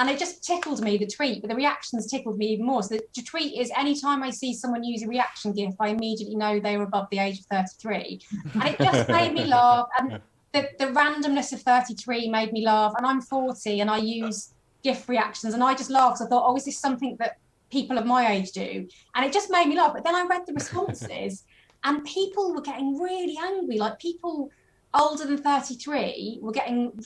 And it just tickled me, the tweet, but the reactions tickled me even more. So the tweet is, anytime I see someone use a reaction GIF, I immediately know they were above the age of 33. And it just made me laugh. And the randomness of 33 made me laugh. And I'm 40 and I use GIF reactions. And I just laughed because I thought, oh, is this something that people of my age do? And it just made me laugh. But then I read the responses and people were getting really angry. Like people older than 33 were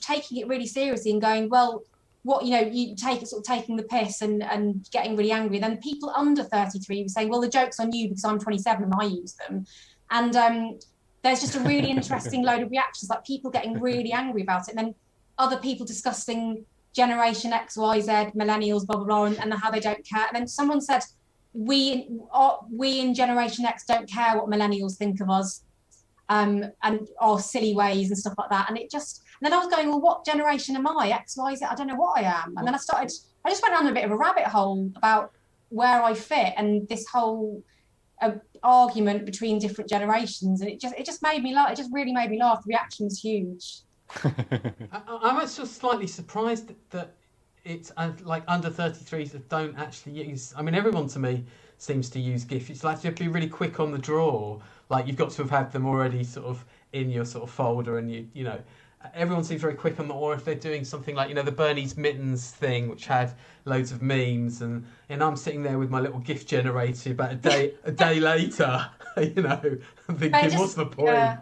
taking it really seriously and going, well, what, you take it, sort of taking the piss and getting really angry. Then people under 33 were saying, well, the joke's on you because I'm 27 and I use them. And there's just a really interesting load of reactions, like people getting really angry about it. And then other people discussing Generation X, Y, Z, millennials, blah, blah, blah, and how they don't care. And then someone said, we in Generation X don't care what millennials think of us and our silly ways and stuff like that. And then I was going, well, what generation am I? X, Y, Z? I don't know what I am. And then I just went down a bit of a rabbit hole about where I fit and this whole argument between different generations. And it just made me laugh. It just really made me laugh. The reaction was huge. I'm actually slightly surprised that it's like under 33s that don't actually use. I mean, everyone to me seems to use GIF. It's like you have to be really quick on the draw. Like you've got to have had them already sort of in your sort of folder, and you know, everyone seems very quick on the. Or if they're doing something like the Bernie's mittens thing, which had loads of memes, and I'm sitting there with my little GIF generator about a day later, I'm thinking, what's the point?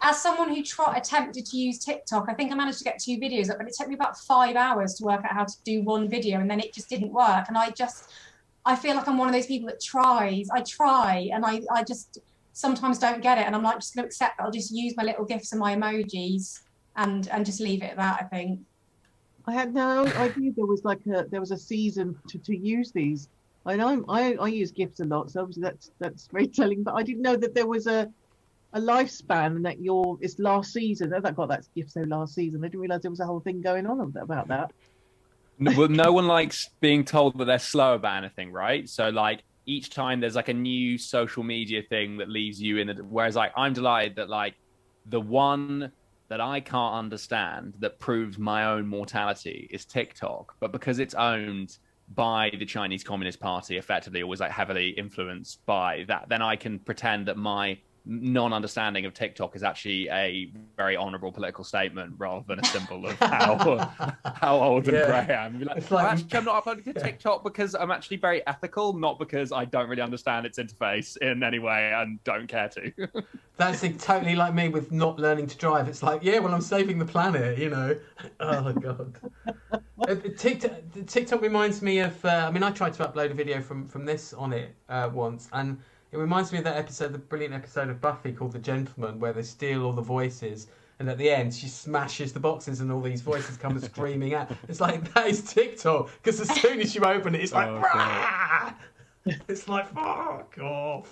As someone who attempted to use TikTok, I think I managed to get 2 videos up, but it took me about 5 hours to work out how to do one video, and then it just didn't work. And I feel like I'm one of those people that tries. I try, and I just sometimes don't get it, and I'm like, just going to accept that I'll just use my little GIFs and my emojis and just leave it at that, I think. I had no idea there was a season to use these. I know I use GIFs a lot, so obviously that's very telling, but I didn't know that there was a lifespan and that it's last season. Oh, that's GIF, so last season. I didn't realise there was a whole thing going on about that. Well, no one likes being told that they're slow about anything, right? So like each time there's like a new social media thing that leaves you whereas like I'm delighted that like the one that I can't understand that proves my own mortality is TikTok, but because it's owned by the Chinese Communist Party, effectively, or was like heavily influenced by that, then I can pretend that my non-understanding of TikTok is actually a very honourable political statement rather than a symbol of how old and grey I am. Actually, I'm not uploading to TikTok because I'm actually very ethical, not because I don't really understand its interface in any way and don't care to. That's totally like me with not learning to drive. It's like, I'm saving the planet, Oh, God. TikTok reminds me of... I tried to upload a video from this on it once, and it reminds me of that episode, the brilliant episode of Buffy called The Gentleman, where they steal all the voices, and at the end she smashes the boxes and all these voices come screaming out. It's like, that is TikTok, because as soon as you open it, it's like, it's like, fuck off.